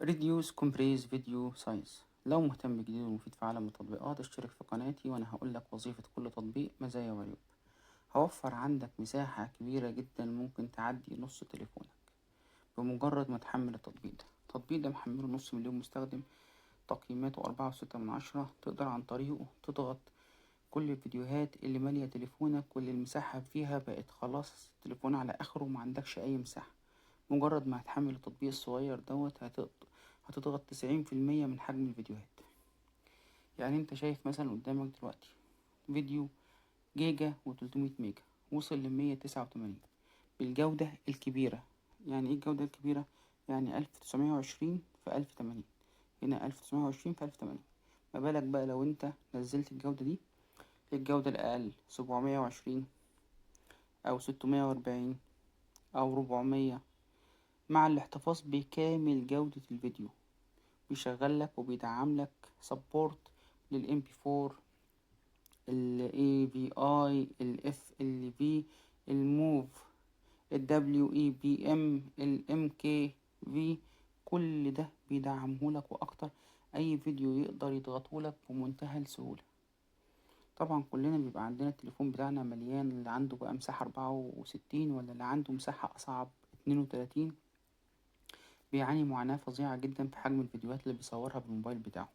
reduce compress video size. لو مهتم بجديد ومفيد في عالم التطبيقات اشترك في قناتي وانا هقولك وظيفة كل تطبيق، مزايا وعيوب. هوفر عندك مساحة كبيرة جدا، ممكن تعدي نص تليفونك بمجرد ما تحمل التطبيق ده. التطبيق ده محمله 500,000 مستخدم، تقييماته 4.6 تقدر عن طريقه تضغط كل الفيديوهات اللي مالية تليفونك، كل المساحة فيها بقت خلاص التليفون على اخره ومعندكش اي مساحة. مجرد ما هتحمل التطبيق الصغير دوت هتضغط 90% من حجم الفيديوهات. يعني انت شايف مثلا قدامك دلوقتي فيديو جيجا و300 ميجا، وصل ل189 بالجودة الكبيرة. يعني ايه الجودة الكبيرة؟ يعني 1920 في 1080، هنا 1920 في 1080. ما بالك بقى لو انت نزلت الجودة دي، الجودة الأقل 720 أو 640 أو 400، مع الاحتفاظ بكامل جودة الفيديو. بيشغل لك وبيدعم لك سبورت لل MP4، ال AVI، ال FLV، الموف، ال WEBM، ال MKV. كل ده بيدعمهولك وأكتر. أي فيديو يقدر يضغطهولك بمنتهى السهولة. طبعا كلنا بيبقى عندنا التليفون بتاعنا مليان، اللي عنده بقى مساحة 64 ولا اللي عنده مساحة أصعب 32، بيعاني معاناة فظيعة جدا في حجم الفيديوهات اللي بيصورها بالموبايل بتاعه.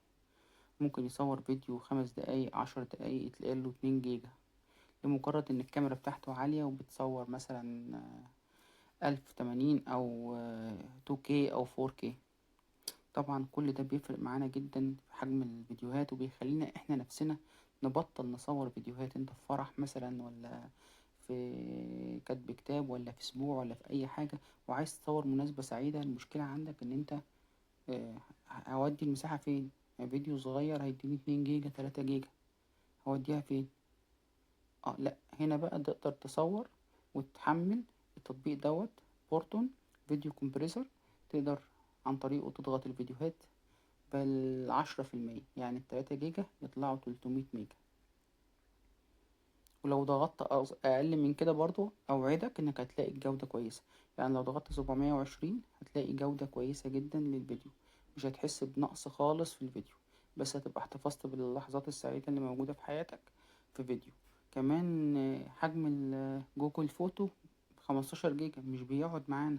ممكن يصور فيديو 5 دقايق 10 دقايق تلاقيله 2 جيجا، لمجرد ان الكاميرا بتاعته عالية وبتصور مثلا 1080 او 2K او 4K. طبعا كل ده بيفرق معانا جدا في حجم الفيديوهات، وبيخلينا احنا نفسنا نبطل نصور فيديوهات. انت في فرح مثلا، ولا في كتب كتاب، ولا في اسبوع، ولا في اي حاجة، وعايز تصور مناسبة سعيدة، المشكلة عندك ان انت هودي المساحة فين؟ يعني فيديو صغير هيديني 2 جيجا 3 جيجا، هوديها فين؟ لا، هنا بقى تقدر تصور وتحمل التطبيق دوت بورتون فيديو كومبريسور. تقدر عن طريقه تضغط الفيديوهات بال10%، يعني ال3 جيجا يطلعوا 300 ميجا. ولو ضغطت اقل من كده برضو اوعدك انك هتلاقي الجودة كويسة. يعني لو ضغطت 720 هتلاقي جودة كويسة جدا للفيديو، مش هتحس بنقص خالص في الفيديو، بس هتبقى احتفظت باللحظات السعيدة اللي موجودة في حياتك في فيديو. كمان حجم جوجل فوتو 15 جيجا، مش بيقعد معانا.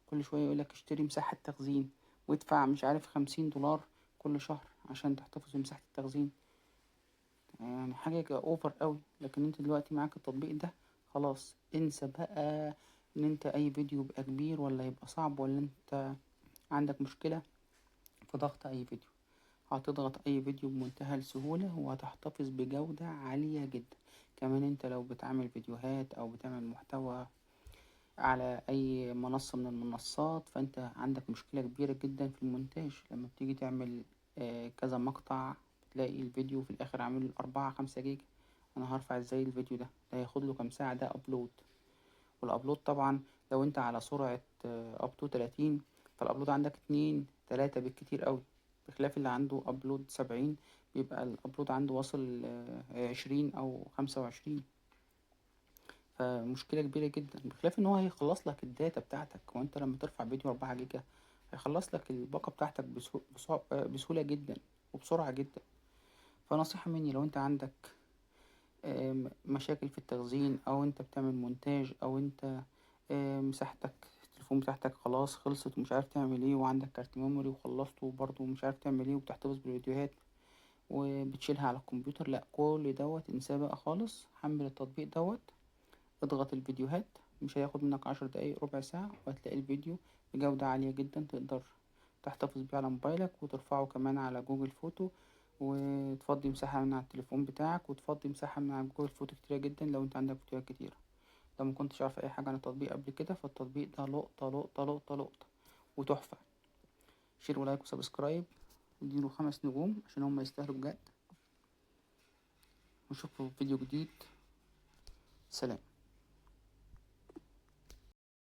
كل شوية يقولك اشتري مساحة تخزين وادفع مش عارف $50 كل شهر عشان تحتفظ بمساحة التخزين. يعني حاجة اوفر قوي. لكن انت دلوقتي معاك التطبيق ده، خلاص انسى بقى ان انت اي فيديو يبقى كبير ولا يبقى صعب، ولا انت عندك مشكلة في ضغط اي فيديو. هتضغط اي فيديو بمنتهى السهولة وهتحتفظ بجودة عالية جدا. كمان انت لو بتعمل فيديوهات او بتعمل محتوى على اي منصة من المنصات، فانت عندك مشكلة كبيرة جدا في المونتاج. لما بتيجي تعمل كذا مقطع، تلاقي الفيديو في الاخر عامل 4-5 جيجا. انا هرفع ازاي الفيديو ده هياخد له كام ساعة ده ابلود؟ والابلود طبعا لو انت على سرعة اب تو 30، فالابلود عندك 2-3 بالكتير قوي، بخلاف اللي عنده ابلود 70 بيبقى الابلود عنده واصل 20 او 25. فمشكلة كبيرة جدا، بخلاف ان هو هيخلص لك الداتا بتاعتك. وانت لما ترفع فيديو 4 جيجا هيخلص لك الباقة بتاعتك بسهولة جدا وبسرعة جدا. فنصيحة مني، لو انت عندك مشاكل في التخزين، او انت بتعمل مونتاج، او انت مساحتك التليفون بتاعتك خلاص خلصت ومش عارف تعمل ايه، وعندك كارت ميموري وخلصته وبرضه مش عارف تعمل ايه، وبتحتفظ بالفيديوهات وبتشيلها على الكمبيوتر، لا كل دوت انساه بقى خالص. حمل التطبيق دوت، اضغط الفيديوهات، مش هياخد منك 10 دقايق ربع ساعة وهتلاقي الفيديو بجودة عالية جدا، تقدر تحتفظ بيه على موبايلك وترفعه كمان على جوجل فوتو، وتفضي مساحة من على التليفون بتاعك، وتفضي مساحة من على جوجل فوتو كتيرة جدا لو انت عندك فيديوهات كتيرة. لو مكنتش عارف اي حاجة عن التطبيق قبل كده، فالتطبيق ده لقطة لقطة لقطة لقطة وتحفة. شير ولايك وسبسكرايب، اديله 5 نجوم عشان هم يستاهلوا بجد. ونشوفكم في فيديو جديد. سلام.